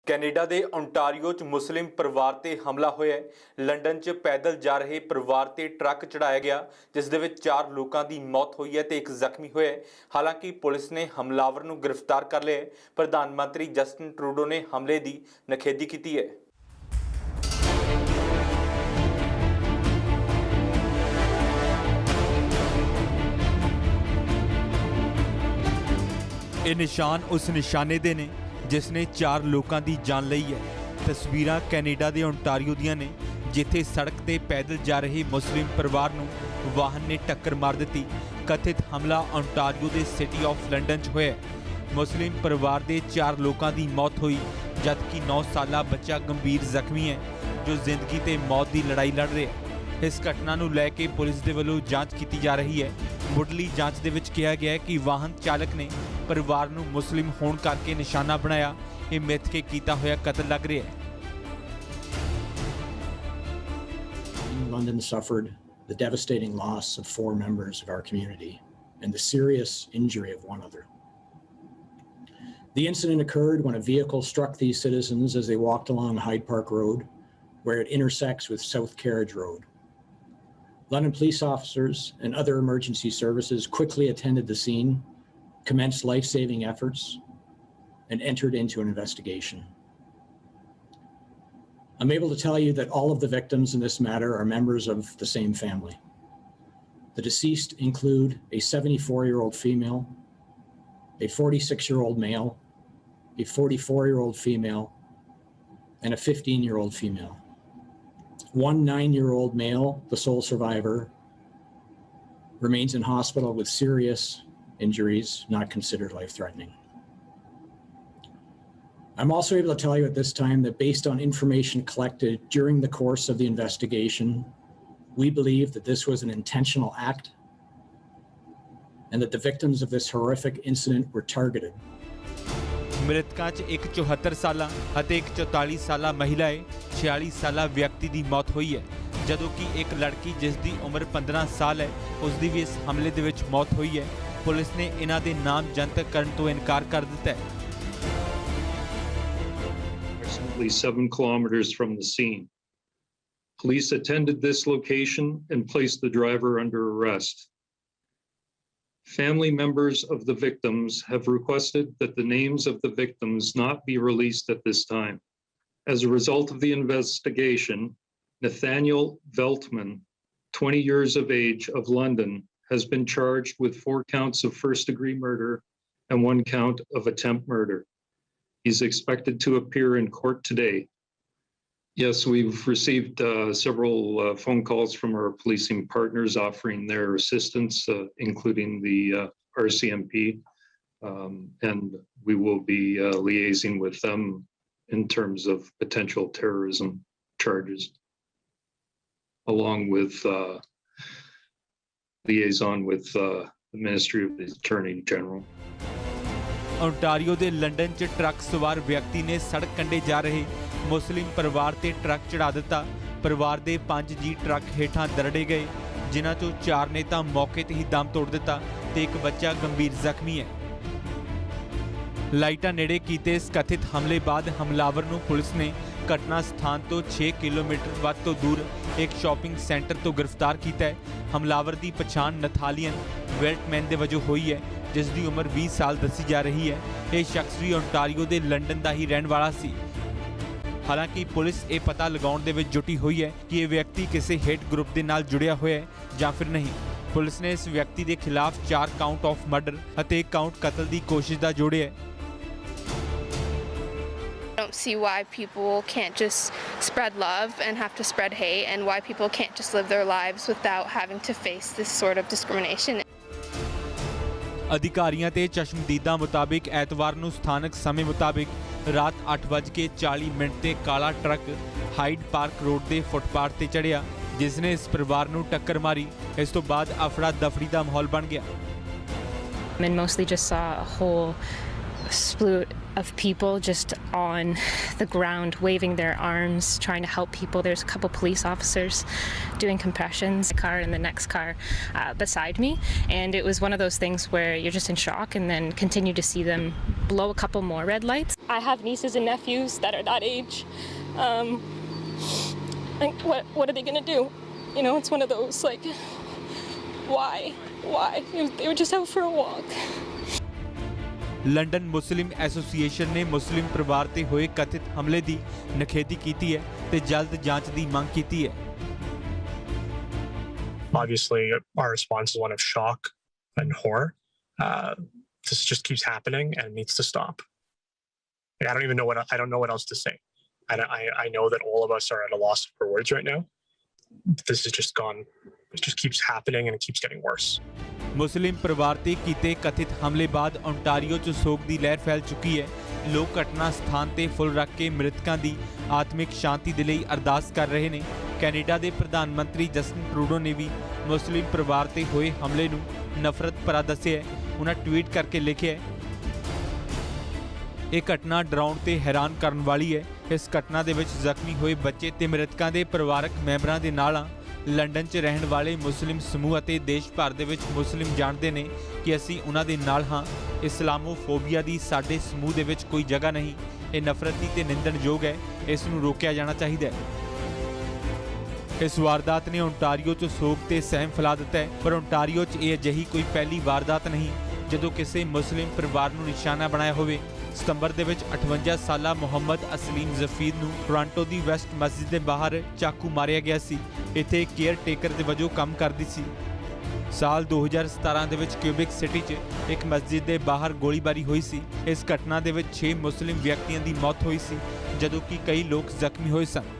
Canada ਦੇ Ontario 'ਚ ਮੁਸਲਿਮ ਪਰਿਵਾਰ ਤੇ ਹਮਲਾ ਹੋਇਆ। ਲੰਡਨ 'ਚ ਪੈਦਲ ਜਾ ਰਹੇ ਪਰਿਵਾਰ ਤੇ ਟਰੱਕ ਚੜਾਇਆ ਗਿਆ, ਜਿਸ ਦੇ ਵਿੱਚ 4 ਲੋਕਾਂ ਦੀ ਮੌਤ ਹੋਈ ਹੈ ਤੇ ਇੱਕ ਜ਼ਖਮੀ ਹੋਇਆ। ਹਾਲਾਂਕਿ ਪੁਲਿਸ ਨੇ ਹਮਲਾਵਰ ਨੂੰ ਗ੍ਰਿਫਤਾਰ ਕਰ ਲਿਆ। ਪ੍ਰਧਾਨ ਮੰਤਰੀ ਜਸਟਿਨ ਟਰੂਡੋ ਨੇ ਹਮਲੇ ਦੀ ਨਿਖੇਧੀ ਕੀਤੀ ਹੈ। ਇਹ ਨਿਸ਼ਾਨ ਉਸ ਨਿਸ਼ਾਨੇ ਦੇ ਨੇ ਜਿਸ ਨੇ 4 ਲੋਕਾਂ ਦੀ ਜਾਨ ਲਈ ਹੈ। ਤਸਵੀਰਾਂ ਕੈਨੇਡਾ ਦੇ ਓਨਟਾਰੀਓ ਦੀਆਂ ਨੇ, ਜਿੱਥੇ ਸੜਕ ਤੇ ਪੈਦਲ ਜਾ ਰਹੇ ਮੁਸਲਿਮ ਪਰਿਵਾਰ ਨੂੰ ਵਾਹਨ ਨੇ ਟੱਕਰ ਮਾਰ ਦਿੱਤੀ। ਕਥਿਤ ਹਮਲਾ ਓਨਟਾਰੀਓ ਦੇ ਸਿਟੀ ਆਫ ਲੰਡਨ 'ਚ ਹੋਇਆ। ਮੁਸਲਿਮ ਪਰਿਵਾਰ ਦੇ 4 ਲੋਕਾਂ ਦੀ ਮੌਤ ਹੋਈ, ਜਦਕਿ 9 ਸਾਲਾ ਬੱਚਾ ਗੰਭੀਰ ਜ਼ਖਮੀ ਹੈ, ਜੋ ਜ਼ਿੰਦਗੀ ਤੇ ਮੌਤ ਦੀ ਲੜਾਈ ਲੜ ਰਿਹਾ ਹੈ। ਇਸ ਘਟਨਾ ਨੂੰ ਲੈ ਕੇ ਪੁਲਿਸ ਦੇ ਵੱਲੋਂ ਜਾਂਚ ਕੀਤੀ ਜਾ ਰਹੀ ਹੈ। ਮੁੱਢਲੀ ਜਾਂਚ ਦੇ ਵਿੱਚ ਕਿਹਾ ਗਿਆ ਹੈ ਕਿ ਵਾਹਨ ਚਾਲਕ ਨੇ ਪਰਿਵਾਰ ਨੂੰ ਮੁਸਲਿਮ ਹੋਣ ਕਰਕੇ ਨਿਸ਼ਾਨਾ ਬਣਾਇਆ। ਇਹ ਮਿੱਥ ਕੇ ਕੀਤਾ ਹੋਇਆ ਕਤਲ ਲੱਗ ਰਿਹਾ ਹੈ। London suffered the devastating loss of 4 members of our community and the serious injury of 1 other. The incident occurred when a vehicle struck these citizens as they walked along Hyde Park Road, where it intersects with South Carriage Road. London police officers and other emergency services quickly attended the scene, commenced life-saving efforts, and entered into an investigation. I'm able to tell you that all of the victims in this matter are members of the same family. The deceased include a 74-year-old female, a 46-year-old male, a 44-year-old female, and a 15-year-old female. 1 9-year-old male, the sole survivor, remains in hospital with serious injuries not considered life-threatening. I'm also able to tell you at this time that based on information collected during the course of the investigation, we believe that this was an intentional act and that the victims of this horrific incident were targeted. ਮ੍ਰਿਤਕਾਂ 'ਚ ਇੱਕ 74 ਸਾਲਾ ਅਤੇ ਇੱਕ 44 ਸਾਲਾ ਮਹਿਲਾ ਹੈ। 46 ਸਾਲਾ ਵਿਅਕਤੀ ਦੀ ਮੌਤ ਹੋਈ ਹੈ, ਜਦੋਂ ਕਿ ਇੱਕ ਲੜਕੀ ਜਿਸ ਦੀ ਉਮਰ 15 ਸਾਲ ਹੈ ਉਸ ਦੀ ਵੀ ਇਸ ਹਮਲੇ ਦੇ ਵਿੱਚ ਮੌਤ ਹੋਈ ਹੈ। ਪੁਲਿਸ ਨੇ ਇਹਨਾਂ ਦੇ ਨਾਮ ਜਨਤਕ ਕਰਨ ਤੋਂ ਇਨਕਾਰ ਕਰ ਦਿੱਤਾ ਹੈ। Approximately 7 kilometers from the scene, police attended this location and placed the driver under arrest. Family members of the victims have requested that the names of the victims not be released at this time. As a result of the investigation, Nathaniel Veltman, 20 years of age, of London, has been charged with 4 counts of first-degree murder and 1 count of attempt murder. He's expected to appear in court today. Yes, we've received several phone calls from our policing partners offering their assistance, including the RCMP, and we will be liaising with them in terms of potential terrorism charges, along with liaison with the Ministry of the Attorney General. Ontario ਦੇ London 'ਚ truck ਸਵਾਰ ਵਿਅਕਤੀ ਨੇ ਸੜਕ ਕੰਢੇ ਜਾ ਰਹੇ ਮੁਸਲਿਮ ਪਰਿਵਾਰ ਤੇ ਟਰੱਕ ਚੜਾ ਦਿੱਤਾ। ਪਰਿਵਾਰ ਦੇ 5 ਜੀ ਟਰੱਕ ਹੇਠਾਂ ਦਰੜੇ ਗਏ, ਜਿਨ੍ਹਾਂ 'ਚੋਂ 4 ਨੇ ਤਾਂ ਮੌਕੇ ਤੇ ਹੀ ਦਮ ਤੋੜ ਦਿੱਤਾ ਤੇ ਇੱਕ ਬੱਚਾ ਗੰਭੀਰ ਜ਼ਖਮੀ ਹੈ। ਲਾਈਟਾਂ ਨੇੜੇ ਕੀਤੇ ਇਸ ਕਥਿਤ ਹਮਲੇ ਬਾਅਦ ਹਮਲਾਵਰ ਨੂੰ ਪੁਲਿਸ ਨੇ ਘਟਨਾ ਸਥਾਨ ਤੋਂ 6 ਕਿਲੋਮੀਟਰ ਵੱਧ ਤੋਂ ਦੂਰ ਇੱਕ ਸ਼ਾਪਿੰਗ ਸੈਂਟਰ ਤੋਂ ਗ੍ਰਿਫਤਾਰ ਕੀਤਾ ਹੈ। ਹਮਲਾਵਰ ਦੀ ਪਛਾਣ ਨਥਾਲੀਅਨ ਵੈਲਟਮੈਨ ਦੇ ਵਜੋਂ ਹੋਈ ਹੈ, ਜਿਸ ਦੀ ਉਮਰ 20 ਸਾਲ ਦੱਸੀ ਜਾ ਰਹੀ ਹੈ। ਇਹ ਸ਼ਖਸ ਵੀ ਓਨਟਾਰੀਓ ਦੇ ਲੰਡਨ ਦਾ ਹੀ ਰਹਿਣ ਵਾਲਾ ਸੀ। ਹਾਲਾਂਕਿ ਪੁਲਿਸ ਇਹ ਪਤਾ ਲਗਾਉਣ ਦੇ ਵਿੱਚ ਜੁਟੀ ਹੋਈ ਹੈ ਕਿ ਇਹ ਵਿਅਕਤੀ ਕਿਸੇ ਹੇਟ ਗਰੁੱਪ ਦੇ ਨਾਲ ਜੁੜਿਆ ਹੋਇਆ ਹੈ ਜਾਂ ਫਿਰ ਨਹੀਂ। ਪੁਲਿਸ ਨੇ ਇਸ ਵਿਅਕਤੀ ਦੇ ਖਿਲਾਫ 4 ਕਾਊਂਟ ਆਫ ਮਰਡਰ ਅਤੇ 1 ਕਾਊਂਟ ਕਤਲ ਦੀ ਕੋਸ਼ਿਸ਼ ਦਾ ਜੋੜਿਆ ਹੈ। I don't see why people can't just spread love and have to spread hate, and why people can't just live their lives without having to face this sort of discrimination. ਅਧਿਕਾਰੀਆਂ ਤੇ ਚਸ਼ਮਦੀਦਾਂ ਮੁਤਾਬਿਕ ਐਤਵਾਰ ਨੂੰ ਸਥਾਨਕ ਸਮੇਂ ਮੁਤਾਬਿਕ ਰਾਤ 8:40 ਤੇ ਕਾਲਾ ਟਰੱਕ ਹਾਈਡ ਪਾਰਕ ਰੋਡ ਦੇ ਫੁੱਟਪਾਥ ਤੇ ਚੜਿਆ, ਜਿਸ ਨੇ ਇਸ ਪਰਿਵਾਰ ਨੂੰ ਟੱਕਰ ਮਾਰੀ। ਇਸ ਤੋਂ ਬਾਅਦ ਅਫੜਾ ਦਫੜੀ ਦਾ ਮਾਹੌਲ ਬਣ ਗਿਆ। And mostly just saw a whole slew of people just on the ground waving their arms, trying to help people. There's a couple police officers doing compressions, a car in the next car beside me, and it was one of those things where you're just in shock and then continue to see them blow a couple more red lights. I have nieces and nephews that are that age. Like, what are they gonna do? You know, it's one of those, like, why? They were just out for a walk. London Muslim association ਨੇ ਮੁਸਲਿਮ ਪਰਿਵਾਰ ਤੇ ਹੋਏ ਕਥਿਤ ਹਮਲੇ ਦੀ ਨਿਖੇਧੀ ਕੀਤੀ ਹੈ ਤੇ ਜਲਦ ਜਾਂਚ ਦੀ ਮੰਗ ਕੀਤੀ ਹੈ। Obviously, our response is one of shock and horror. This just keeps happening and it needs to stop. I don't know what else to say. I know that all of us are at a loss for words right now. This has just gone. It just keeps happening and it keeps getting worse. ਮੁਸਲਿਮ ਪਰਿਵਾਰ ਤੇ ਕੀਤੇ ਕਥਿਤ ਹਮਲੇ ਬਾਅਦ Ontario 'ਚ ਸੋਗ ਦੀ ਲਹਿਰ ਫੈਲ ਚੁੱਕੀ ਹੈ। ਲੋਕ ਘਟਨਾ ਸਥਾਨ ਤੇ ਫੁੱਲ ਰੱਖ ਕੇ ਮ੍ਰਿਤਕਾਂ ਦੀ ਆਤਮਿਕ ਸ਼ਾਂਤੀ ਦੇ ਲਈ ਅਰਦਾਸ ਕਰ ਰਹੇ ਨੇ। ਕੈਨੇਡਾ ਦੇ ਪ੍ਰਧਾਨ ਮੰਤਰੀ ਜਸਟਿਨ ਟਰੂਡੋ ਨੇ ਵੀ ਮੁਸਲਿਮ ਪਰਿਵਾਰ ਤੇ ਹੋਏ ਹਮਲੇ ਨੂੰ ਨਫ਼ਰਤ ਭਰਾ ਦੱਸਿਆ ਹੈ। ਉਹਨਾਂ ਟਵੀਟ ਕਰਕੇ ਲਿਖਿਆ ਹੈ, ਇਹ ਘਟਨਾ ਡਰਾਉਣ ਤੇ ਹੈਰਾਨ ਕਰਨ ਵਾਲੀ ਹੈ। ਇਸ ਘਟਨਾ ਦੇ ਵਿੱਚ ਜ਼ਖਮੀ ਹੋਏ ਬੱਚੇ ਤੇ ਮ੍ਰਿਤਕਾਂ ਦੇ ਪਰਿਵਾਰਕ ਮੈਂਬਰਾਂ ਦੇ ਨਾਲ ਲੰਡਨ 'ਚ ਰਹਿਣ ਵਾਲੇ ਮੁਸਲਿਮ ਸਮੂਹ ਅਤੇ ਦੇਸ਼ ਭਰ ਦੇ ਵਿੱਚ ਮੁਸਲਿਮ ਜਾਣਦੇ ਨੇ ਕਿ ਅਸੀਂ ਉਹਨਾਂ ਦੇ ਨਾਲ ਹਾਂ। ਇਸਲਾਮੋਫੋਬੀਆ ਦੀ ਸਾਡੇ ਸਮੂਹ ਦੇ ਵਿੱਚ ਕੋਈ ਜਗ੍ਹਾ ਨਹੀਂ। ਇਹ ਨਫ਼ਰਤੀ ਤੇ ਨਿੰਦਣਯੋਗ ਹੈ। ਇਸ ਨੂੰ ਰੋਕਿਆ ਜਾਣਾ ਚਾਹੀਦਾ ਹੈ। ਇਸ ਵਾਰਦਾਤ ਨੇ ਓਨਟਾਰੀਓ 'ਚ ਸੋਗ ਤੇ ਸਹਿਮ ਫੈਲਾ ਦਿੱਤਾ ਹੈ, ਪਰ ਓਨਟਾਰੀਓ 'ਚ ਇਹ ਅਜਿਹੀ ਕੋਈ ਪਹਿਲੀ ਵਾਰਦਾਤ ਨਹੀਂ ਜਦੋਂ ਕਿਸੇ ਮੁਸਲਿਮ ਪਰਿਵਾਰ ਨੂੰ ਨਿਸ਼ਾਨਾ ਬਣਾਇਆ ਹੋਵੇ। ਸਤੰਬਰ ਦੇ ਵਿੱਚ 58 ਸਾਲਾ ਮੁਹੰਮਦ ਅਸਲੀਮ ਜ਼ਫੀਰ ਨੂੰ ਟੋਰਾਂਟੋ ਦੀ ਵੈਸਟ ਮਸਜਿਦ ਦੇ ਬਾਹਰ ਚਾਕੂ ਮਾਰਿਆ ਗਿਆ ਸੀ। ਇੱਥੇ ਕੇਅਰ ਟੇਕਰ ਦੇ ਵਜੋਂ ਕੰਮ ਕਰਦੀ ਸੀ। ਸਾਲ 2017 ਦੇ ਵਿੱਚ ਕਿਊਬਿਕ ਸਿਟੀ 'ਚ ਇੱਕ ਮਸਜਿਦ ਦੇ ਬਾਹਰ ਗੋਲੀਬਾਰੀ ਹੋਈ ਸੀ। ਇਸ ਘਟਨਾ ਦੇ ਵਿੱਚ 6 ਮੁਸਲਿਮ ਵਿਅਕਤੀਆਂ ਦੀ ਮੌਤ ਹੋਈ ਸੀ, ਜਦੋਂ ਕਿ ਕਈ ਲੋਕ ਜ਼ਖਮੀ ਹੋਏ ਸਨ।